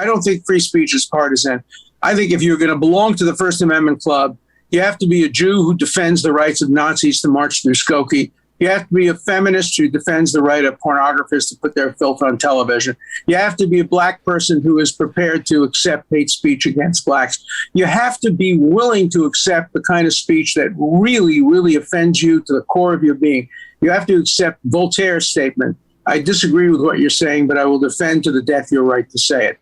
I don't think free speech is partisan. I think if you're going to belong to the First Amendment Club, you have to be a Jew who defends the rights of Nazis to march through Skokie. You have to be a feminist who defends the right of pornographers to put their filth on television. You have to be a black person who is prepared to accept hate speech against blacks. You have to be willing to accept the kind of speech that really, really offends you to the core of your being. You have to accept Voltaire's statement. I disagree with what you're saying, but I will defend to the death your right to say it.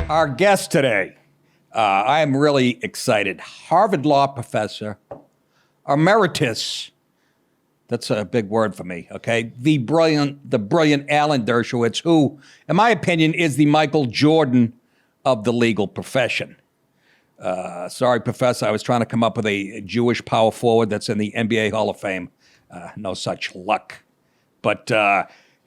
Our guest today, I am really excited. Harvard Law professor, emeritus. That's a big word for me, okay? The brilliant Alan Dershowitz, who, in my opinion, is the Michael Jordan of the legal profession. Sorry, Professor, I was trying to come up with a Jewish power forward that's in the NBA Hall of Fame. No such luck. But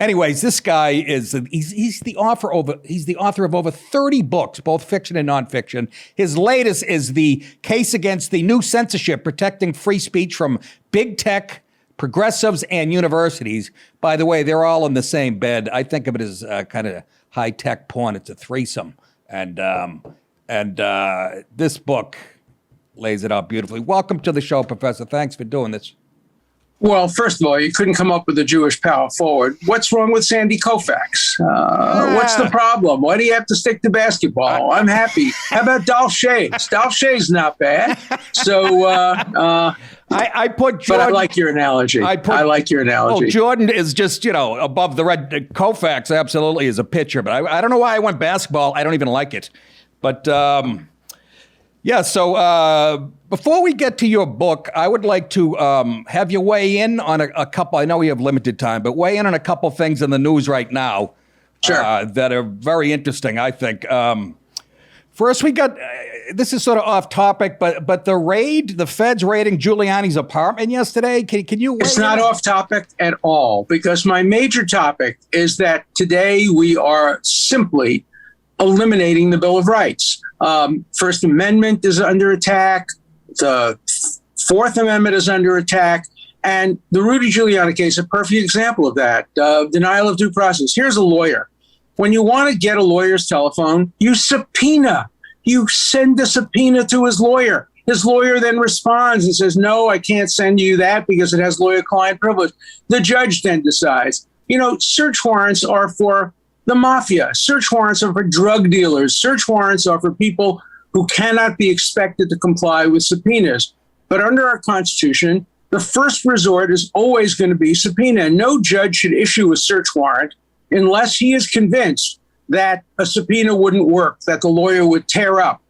anyways, this guy he's the author of over 30 books, both fiction and nonfiction. His latest is the case against the new censorship, protecting free speech from big tech, progressives, and universities. By the way, they're all in the same bed. I think of it as kind of high-tech porn. It's a threesome. And this book lays it out beautifully. Welcome to the show, Professor. Thanks for doing this. Well, first of all, you couldn't come up with a Jewish power forward. What's wrong with Sandy Koufax? What's the problem? Why do you have to stick to basketball? I'm happy. How about Dolph Schayes? Dolph Schayes not bad. So I put Jordan, but I like your analogy. I like your analogy. Well, Jordan is just, above the red. Koufax absolutely is a pitcher, but I don't know why I went basketball. I don't even like it. But so before we get to your book, I would like to have you weigh in on a couple. I know we have limited time, but weigh in on a couple things in the news right now. Sure. That are very interesting, I think. First, we got, this is sort of off topic, but the feds raiding Giuliani's apartment yesterday. Can you weigh It's not off topic at all, because my major topic is that today we are simply eliminating the Bill of Rights. First Amendment is under attack. The Fourth Amendment is under attack. And the Rudy Giuliani case is a perfect example of that. Denial of due process. Here's a lawyer. When you want to get a lawyer's telephone, you subpoena. You send a subpoena to his lawyer. His lawyer then responds and says, no, I can't send you that because it has lawyer-client privilege. The judge then decides. Search warrants are for the mafia. Search warrants are for drug dealers. Search warrants are for people who cannot be expected to comply with subpoenas. But under our Constitution, the first resort is always going to be subpoena. No judge should issue a search warrant unless he is convinced that a subpoena wouldn't work, that the lawyer would tear up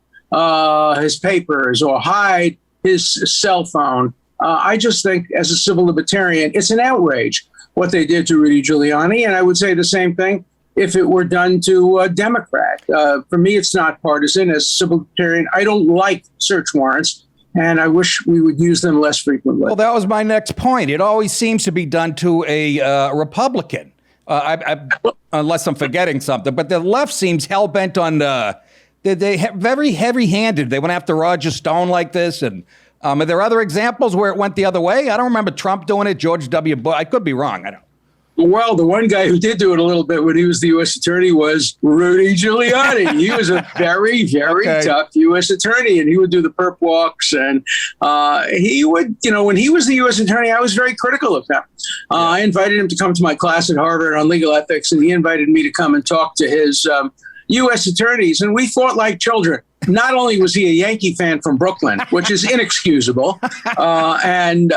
his papers or hide his cell phone. I just think, as a civil libertarian, it's an outrage what they did to Rudy Giuliani. And I would say the same thing if it were done to a Democrat. For me, it's not partisan. As a civil libertarian, I don't like search warrants, and I wish we would use them less frequently. Well, that was my next point. It always seems to be done to a Republican, unless I'm forgetting something. But the left seems hell-bent on they're very heavy-handed. They went after Roger Stone like this. And are there other examples where it went the other way? I don't remember Trump doing it, George W. Bush. I could be wrong. I don't. Well, the one guy who did do it a little bit when he was the U.S. attorney was Rudy Giuliani. He was a very, very tough U.S. attorney, and he would do the perp walks. And he would, when he was the U.S. attorney, I was very critical of him. I invited him to come to my class at Harvard on legal ethics, and he invited me to come and talk to his U.S. attorneys, and we fought like children. Not only was he a Yankee fan from Brooklyn, which is inexcusable, and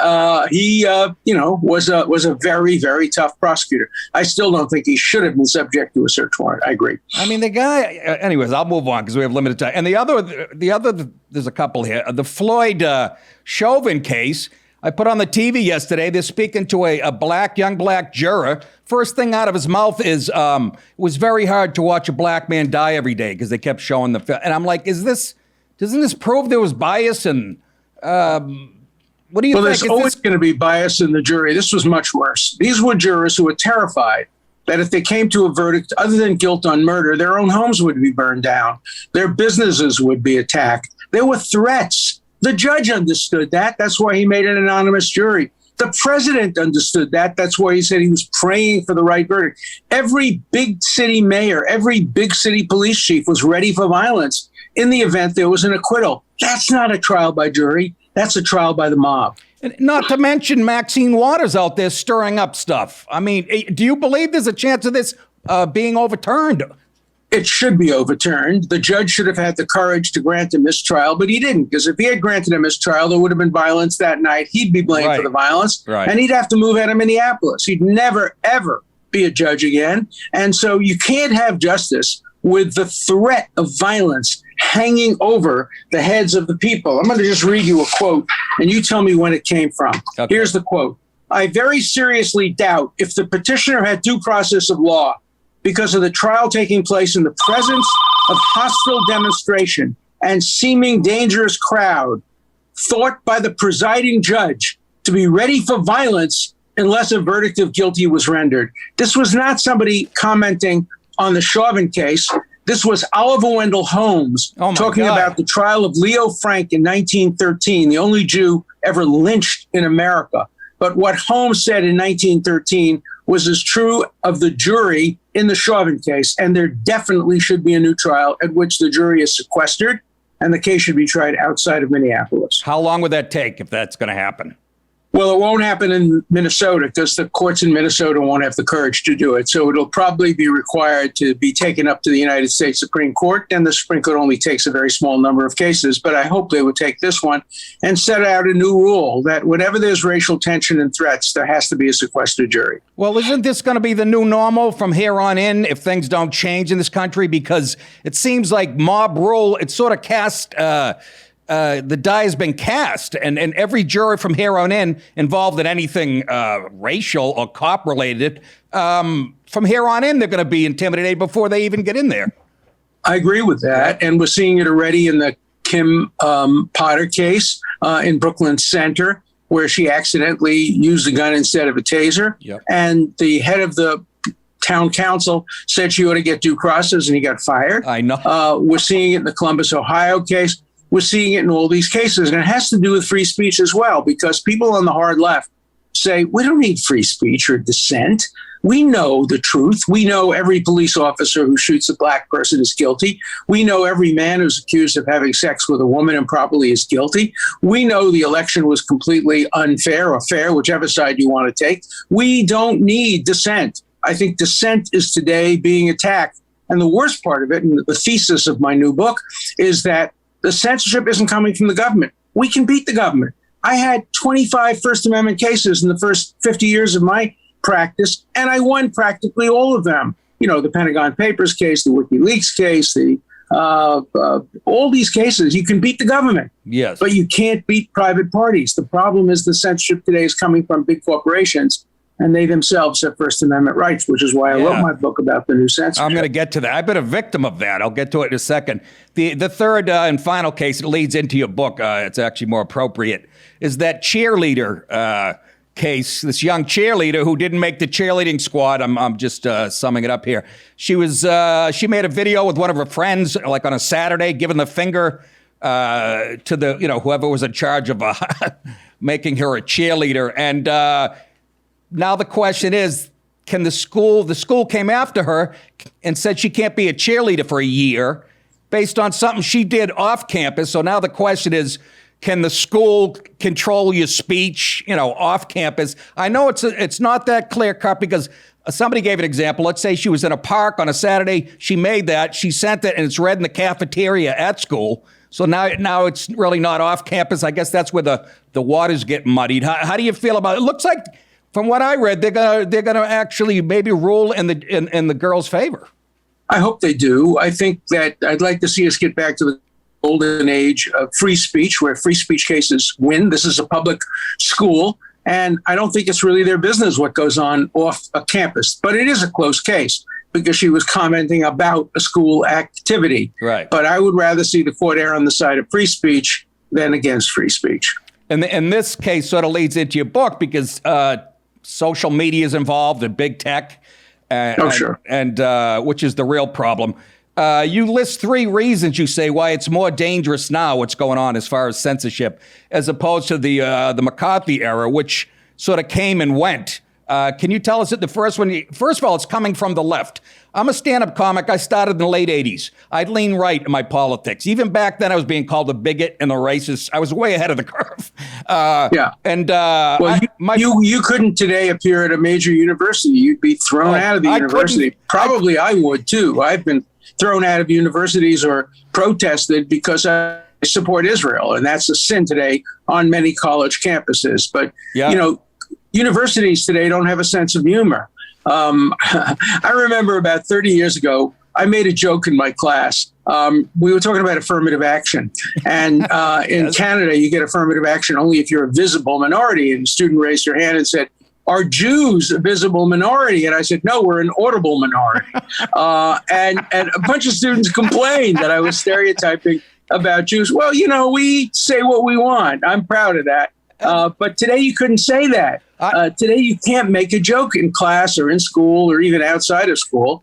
he, was a very, very tough prosecutor. I still don't think he should have been subject to a search warrant. I agree. I mean, the guy. Anyways, I'll move on because we have limited time. And the other, there's a couple here. The Floyd Chauvin case. I put on the TV yesterday. They're speaking to a young black juror. First thing out of his mouth is, it was very hard to watch a black man die every day because they kept showing the film. And I'm like, doesn't this prove there was bias? And what do you think? Well, there's always going to be bias in the jury. This was much worse. These were jurors who were terrified that if they came to a verdict other than guilt on murder, their own homes would be burned down. Their businesses would be attacked. There were threats. The judge understood that. That's why he made an anonymous jury. The president understood that. That's why he said he was praying for the right verdict. Every big city mayor, every big city police chief was ready for violence in the event there was an acquittal. That's not a trial by jury. That's a trial by the mob. And not to mention Maxine Waters out there stirring up stuff. I mean, do you believe there's a chance of this being overturned? It should be overturned. The judge should have had the courage to grant a mistrial, but he didn't, because if he had granted a mistrial, there would have been violence that night. He'd be blamed for the violence, and he'd have to move out of Minneapolis. He'd never, ever be a judge again. And so you can't have justice with the threat of violence hanging over the heads of the people. I'm going to just read you a quote, and you tell me when it came from. Okay. Here's the quote. I very seriously doubt if the petitioner had due process of law because of the trial taking place in the presence of hostile demonstration and seeming dangerous crowd, thought by the presiding judge to be ready for violence unless a verdict of guilty was rendered. This was not somebody commenting on the Chauvin case. This was Oliver Wendell Holmes talking about the trial of Leo Frank in 1913, the only Jew ever lynched in America. But what Holmes said in 1913 was as true of the jury in the Chauvin case, and there definitely should be a new trial at which the jury is sequestered and the case should be tried outside of Minneapolis. How long would that take if that's going to happen? Well, it won't happen in Minnesota because the courts in Minnesota won't have the courage to do it. So it'll probably be required to be taken up to the United States Supreme Court. And the Supreme Court only takes a very small number of cases. But I hope they would take this one and set out a new rule that whenever there's racial tension and threats, there has to be a sequestered jury. Well, isn't this going to be the new normal from here on in if things don't change in this country? Because it seems like mob rule, it's sort of cast... the die has been cast, and every juror from here on in involved in anything racial or cop related, from here on in, they're going to be intimidated before they even get in there. I agree with that. And we're seeing it already in the Kim Potter case in Brooklyn Center, where she accidentally used a gun instead of a taser. Yep. And the head of the town council said she ought to get due process, and he got fired. I know. We're seeing it in the Columbus, Ohio case. We're seeing it in all these cases, and it has to do with free speech as well, because people on the hard left say, we don't need free speech or dissent. We know the truth. We know every police officer who shoots a black person is guilty. We know every man who's accused of having sex with a woman improperly is guilty. We know the election was completely unfair or fair, whichever side you want to take. We don't need dissent. I think dissent is today being attacked. And the worst part of it, and the thesis of my new book, is that the censorship isn't coming from the government. We can beat the government. I had 25 First Amendment cases in the first 50 years of my practice, and I won practically all of them. You know, the Pentagon Papers case, the WikiLeaks case, all these cases, you can beat the government. Yes. But you can't beat private parties. The problem is the censorship today is coming from big corporations, and they themselves have First Amendment rights, which is why I wrote my book about the new censorship. I'm going to get to that. I've been a victim of that. I'll get to it in a second. The third and final case that leads into your book, it's actually more appropriate, is that cheerleader case, this young cheerleader who didn't make the cheerleading squad. I'm just summing it up here. She made a video with one of her friends, like on a Saturday, giving the finger to the, whoever was in charge of making her a cheerleader. And now the question is, can the school came after her and said she can't be a cheerleader for a year based on something she did off campus. So now the question is, can the school control your speech, off campus? I know it's not that clear cut because somebody gave an example. Let's say she was in a park on a Saturday. She made that. She sent it, and it's read in the cafeteria at school. So now it's really not off campus. I guess that's where the waters get muddied. How do you feel about it? It looks like, from what I read, they're gonna actually maybe rule in the girls' favor. I hope they do. I think that I'd like to see us get back to the golden age of free speech, where free speech cases win. This is a public school, and I don't think it's really their business what goes on off a campus. But it is a close case because she was commenting about a school activity. Right. But I would rather see the court err on the side of free speech than against free speech. And this case sort of leads into your book because social media is involved in big tech. And which is the real problem. You list 3 reasons, you say, why it's more dangerous now, what's going on as far as censorship, as opposed to the McCarthy era, which sort of came and went. Can you tell us that the first one, first of all, it's coming from the left. I'm a stand-up comic. I started in the late 80s. I'd lean right in my politics. Even back then, I was being called a bigot and a racist. I was way ahead of the curve. You couldn't today appear at a major university. You'd be thrown out of the university. Probably I would, too. I've been thrown out of universities or protested because I support Israel. And that's a sin today on many college campuses. But, universities today don't have a sense of humor. I remember about 30 years ago, I made a joke in my class. We were talking about affirmative action. And in Canada, you get affirmative action only if you're a visible minority. And the student raised her hand and said, "Are Jews a visible minority?" And I said, "No, we're an audible minority." And a bunch of students complained that I was stereotyping about Jews. Well, we say what we want. I'm proud of that. But today you couldn't say that. Today you can't make a joke in class or in school or even outside of school.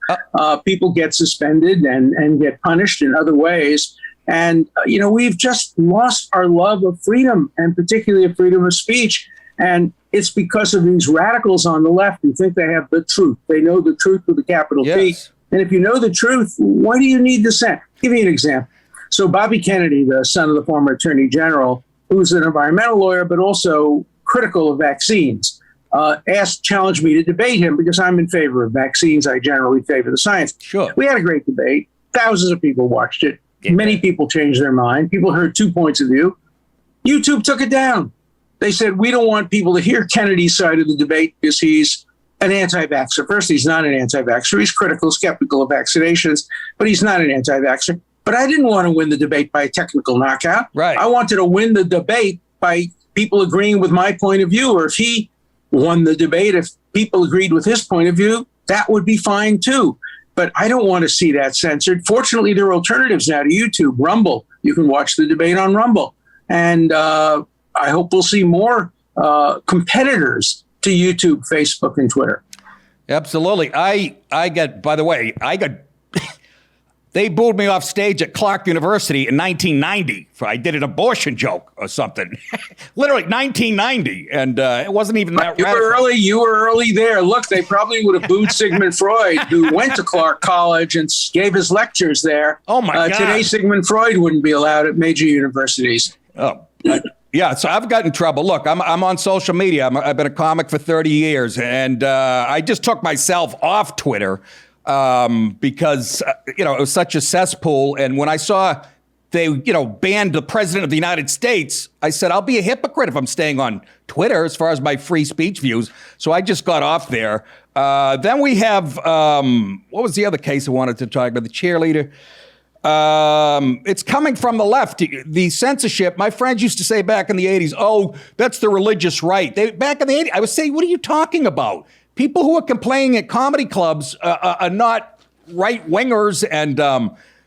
People get suspended and get punished in other ways. And, we've just lost our love of freedom, and particularly of freedom of speech. And it's because of these radicals on the left who think they have the truth. They know the truth with a capital T. And if you know the truth, why do you need dissent? Give me an example. So Bobby Kennedy, the son of the former attorney general, who's an environmental lawyer, but also critical of vaccines, challenged me to debate him because I'm in favor of vaccines. I generally favor the science. Sure. We had a great debate. Thousands of people watched it. Yeah. Many people changed their mind. People heard 2 points of view. YouTube took it down. They said, we don't want people to hear Kennedy's side of the debate because he's an anti-vaxxer. First, he's not an anti-vaxxer. He's critical, skeptical of vaccinations, but he's not an anti-vaxxer. But I didn't want to win the debate by a technical knockout. Right. I wanted to win the debate by people agreeing with my point of view. Or if he won the debate, if people agreed with his point of view, that would be fine too. But I don't want to see that censored. Fortunately, there are alternatives now to YouTube. Rumble. You can watch the debate on Rumble. And I hope we'll see more competitors to YouTube, Facebook, and Twitter. Absolutely. I got they booed me off stage at Clark University in 1990 for I did an abortion joke or something. Literally 1990, and it wasn't even that radical. You were early there. Look, they probably would have booed Sigmund Freud, who went to Clark College and gave his lectures there. Oh, my God. Today, Sigmund Freud wouldn't be allowed at major universities. Oh, yeah, so I've gotten in trouble. Look, I'm on social media. I've been a comic for 30 years, and I just took myself off Twitter because, it was such a cesspool. And when I saw they, banned the president of the United States, I said, I'll be a hypocrite if I'm staying on Twitter as far as my free speech views. So I just got off there. Then we have, what was the other case I wanted to talk about? The cheerleader. It's coming from the left. The censorship, my friends used to say back in the 80s, oh, that's the religious right. Back in the 80s, I would say, what are you talking about? People who are complaining at comedy clubs are not right-wingers, and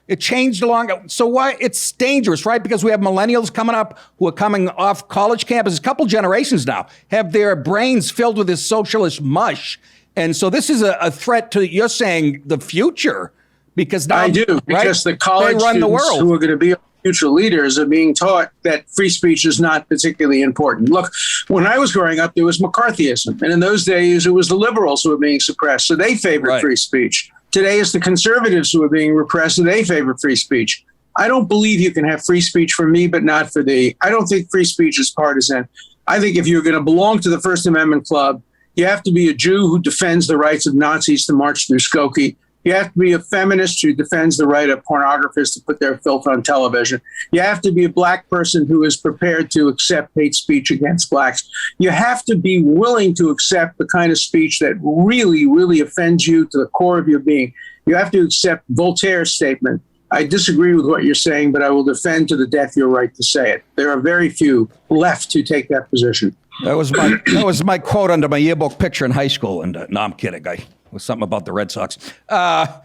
it changed along. So why? It's dangerous, right? Because we have millennials coming up who are coming off college campuses, a couple generations now, have their brains filled with this socialist mush. And so this is a threat to, you're saying, the future. Because now, I do, because the college students who are going to be future leaders are being taught that free speech is not particularly important. Look, when I was growing up, there was McCarthyism. And in those days, it was the liberals who were being suppressed. So they favored free speech. Today, it's the conservatives who are being repressed. So they favor free speech. I don't believe you can have free speech for me, but not for thee. I don't think free speech is partisan. I think if you're going to belong to the First Amendment Club, you have to be a Jew who defends the rights of Nazis to march through Skokie. You have to be a feminist who defends the right of pornographers to put their filth on television. You have to be a black person who is prepared to accept hate speech against blacks. You have to be willing to accept the kind of speech that really, really offends you to the core of your being. You have to accept Voltaire's statement. I disagree with what you're saying, but I will defend to the death your right to say it. There are very few left who take that position. That was my quote under my yearbook picture in high school. And no, I'm kidding. It was something about the Red Sox. Also,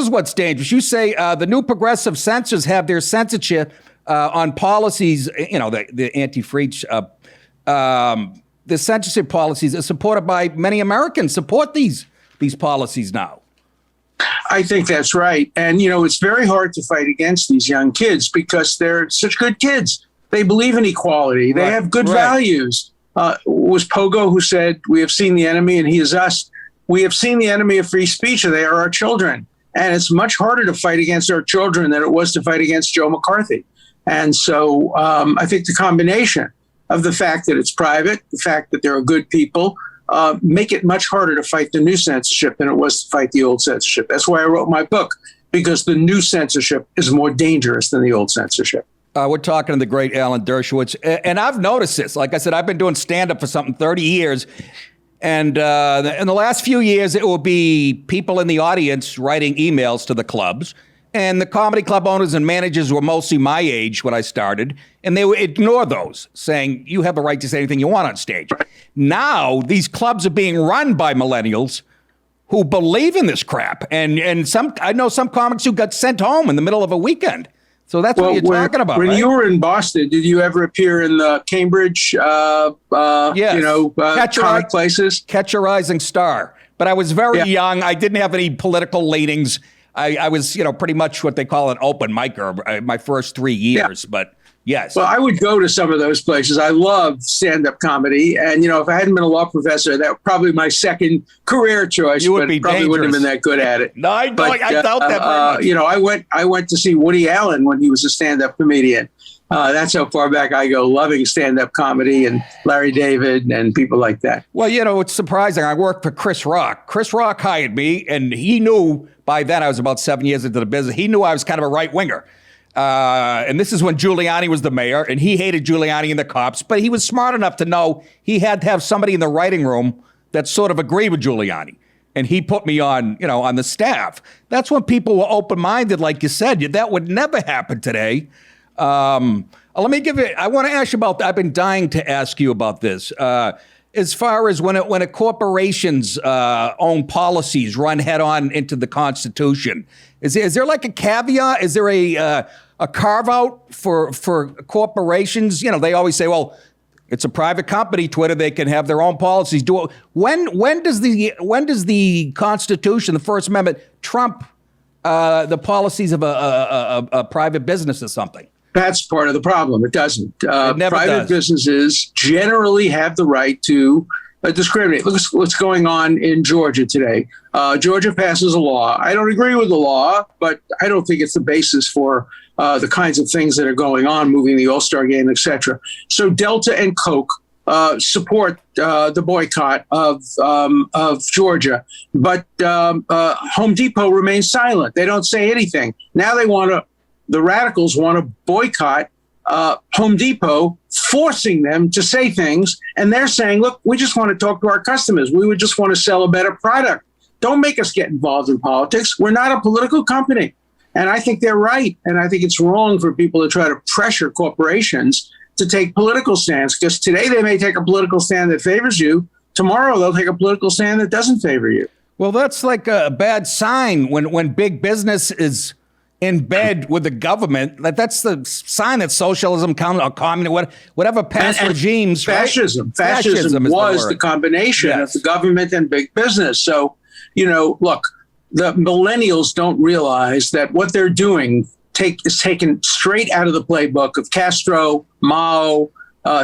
is what's dangerous. You say the new progressive censors have their censorship on policies. The anti-free, the censorship policies are supported by many Americans. Support these policies now. I think that's right. And, it's very hard to fight against these young kids because they're such good kids. They believe in equality. They have good values. was Pogo, who said, "We have seen the enemy and he is us." We have seen the enemy of free speech, and they are our children. And it's much harder to fight against our children than it was to fight against Joe McCarthy. And so I think the combination of the fact that it's private, the fact that there are good people, make it much harder to fight the new censorship than it was to fight the old censorship. That's why I wrote my book, because the new censorship is more dangerous than the old censorship. We're talking to the great Alan Dershowitz. And I've noticed this. Like I said, I've been doing stand-up for something 30 years. And in the last few years, it will be people in the audience writing emails to the clubs. And the comedy club owners and managers were mostly my age when I started. And they would ignore those, saying, you have the right to say anything you want on stage. Now, these clubs are being run by millennials who believe in this crap. And I know some comics who got sent home in the middle of a weekend. So that's what you're talking about, when right? you were in Boston, did you ever appear in the Cambridge, yes. comic places? Catch a Rising Star. But I was very young. I didn't have any political leanings. I was, pretty much what they call an open micer my first 3 years. Yeah. But yes. Well, I would go to some of those places. I love stand-up comedy. And, if I hadn't been a law professor, that was probably my second career choice. You would be probably dangerous. Wouldn't have been that good at it. No, I doubt that very much. I went to see Woody Allen when he was a stand-up comedian. That's how far back I go, loving stand-up comedy and Larry David and people like that. Well, it's surprising. I worked for Chris Rock. Chris Rock hired me, and he knew by then I was about 7 years into the business. He knew I was kind of a right-winger. And this is when Giuliani was the mayor, and he hated Giuliani and the cops, but he was smart enough to know he had to have somebody in the writing room that sort of agreed with Giuliani. And he put me on, on the staff. That's when people were open-minded, like you said. That would never happen today. Let me I want to ask you about, I've been dying to ask you about this. As far as when a corporation's own policies run head on into the Constitution, is there like a caveat? Is there a carve out for corporations? They always say, well, it's a private company, Twitter, they can have their own policies. When does the Constitution, the First Amendment, trump the policies of a private business or something? That's part of the problem. It doesn't. Private does. businesses generally have the right to discriminate. Look what's going on in Georgia today. Georgia passes a law. I don't agree with the law, but I don't think it's the basis for the kinds of things that are going on, moving the All-Star game, et cetera. So Delta and Coke support the boycott of Georgia, but Home Depot remains silent. They don't say anything. Now the radicals want to boycott Home Depot, forcing them to say things. And they're saying, look, we just want to talk to our customers. We would just want to sell a better product. Don't make us get involved in politics. We're not a political company. And I think they're right. And I think it's wrong for people to try to pressure corporations to take political stands, because today they may take a political stand that favors you. Tomorrow they'll take a political stand that doesn't favor you. Well, that's like a bad sign when big business is in bed with the government. That's the sign that socialism, communism, whatever past regimes. Fascism. Fascism was the combination of the government and big business. So, look, the millennials don't realize that what they're doing is taken straight out of the playbook of Castro, Mao,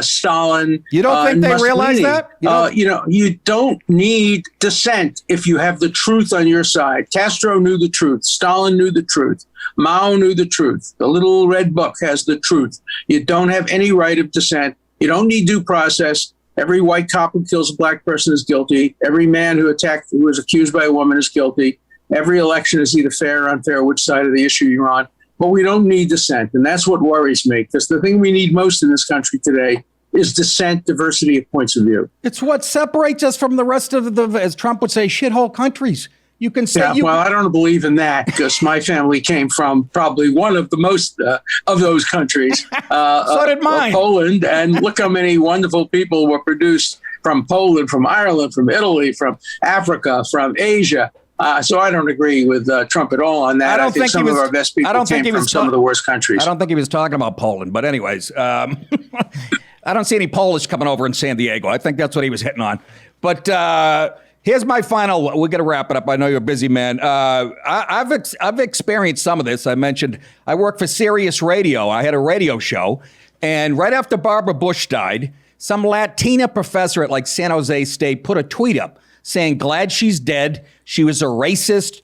Stalin. You don't think they realize that? You don't need dissent if you have the truth on your side. Castro knew the truth. Stalin knew the truth. Mao knew the truth. The little red book has the truth. You don't have any right of dissent. You don't need due process. Every white cop who kills a black person is guilty. Every man who was accused by a woman is guilty. Every election is either fair or unfair, which side of the issue you're on. But we don't need dissent. And that's what worries me, because the thing we need most in this country today is dissent, diversity of points of view. It's what separates us from the rest of the, as Trump would say, shithole countries. You can say, well, I don't believe in that, because my family came from probably one of the most of those countries. So did mine. Poland. And look how many wonderful people were produced from Poland, from Ireland, from Italy, from Africa, from Asia. So I don't agree with Trump at all on that. I think some of our best people came from some of the worst countries. I don't think he was talking about Poland. But anyways, I don't see any Polish coming over in San Diego. I think that's what he was hitting on. But here's my final. We're going to wrap it up. I know you're a busy man. I've experienced some of this. I mentioned I work for Sirius Radio. I had a radio show. And right after Barbara Bush died, some Latina professor at like San Jose State put a tweet up saying, glad she's dead. She was a racist.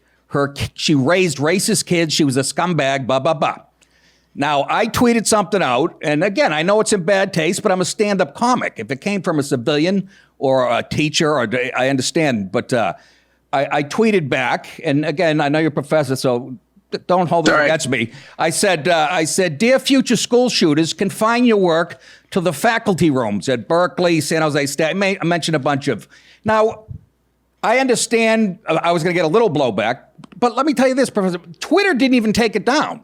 She raised racist kids. She was a scumbag, blah, blah, blah. Now, I tweeted something out, and again, I know it's in bad taste, but I'm a stand-up comic. If it came from a civilian or a teacher, I understand. But I tweeted back, and again, I know you're a professor, so don't hold it against me. I said, dear future school shooters, confine your work to the faculty rooms at Berkeley, San Jose State. I mentioned a bunch of. Now, I understand I was going to get a little blowback, but let me tell you this, Professor. Twitter didn't even take it down.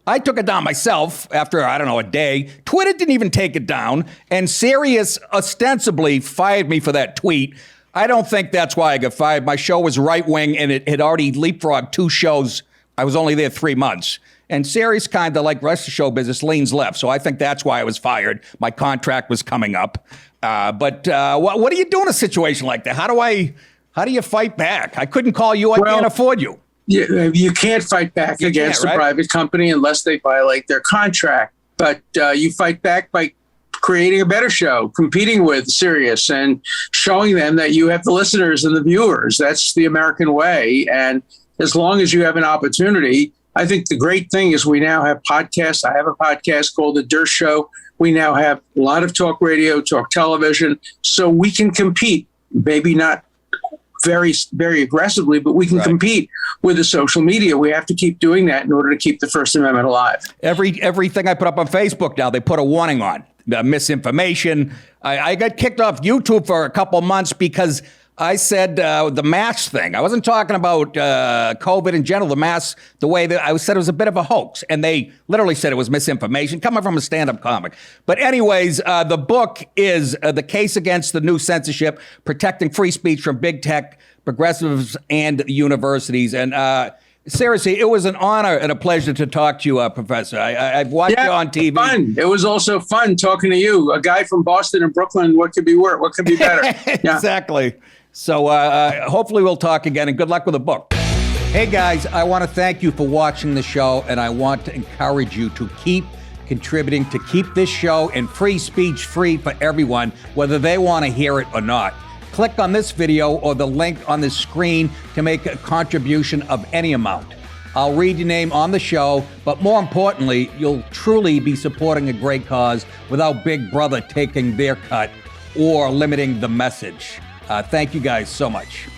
I took it down myself after, I don't know, a day. Twitter didn't even take it down, and Sirius ostensibly fired me for that tweet. I don't think that's why I got fired. My show was right-wing, and it had already leapfrogged 2 shows. I was only there 3 months. And Sirius kind of, like the rest of show business, leans left. So I think that's why I was fired. My contract was coming up. But what do you do in a situation like that? How do you fight back? I couldn't call you. I can't afford you. You can't fight back against a private company unless they violate their contract. But you fight back by creating a better show, competing with Sirius, and showing them that you have the listeners and the viewers. That's the American way. And as long as you have an opportunity, I think the great thing is we now have podcasts. I have a podcast called The Dersh Show. We now have a lot of talk radio, talk television, so we can compete. Maybe not very, very aggressively, but we can compete with the social media. We have to keep doing that in order to keep the First Amendment alive. Everything I put up on Facebook now, they put a warning on misinformation. I got kicked off YouTube for a couple months because I said the mask thing. I wasn't talking about COVID in general, the mask, the way that I said it was a bit of a hoax. And they literally said it was misinformation coming from a stand-up comic. But anyways, the book is The Case Against the New Censorship, Protecting Free Speech from Big Tech, Progressives, and Universities. And seriously, it was an honor and a pleasure to talk to you, Professor. I've watched you on TV. Fun. It was also fun talking to you, a guy from Boston and Brooklyn. What could be worse? What could be better? Exactly. So hopefully we'll talk again, and good luck with the book. Hey guys, I want to thank you for watching the show, and I want to encourage you to keep contributing to keep this show and free speech free for everyone, whether they want to hear it or not. Click on this video or the link on the screen to make a contribution of any amount. I'll read your name on the show, but more importantly, you'll truly be supporting a great cause without Big Brother taking their cut or limiting the message. Thank you guys so much.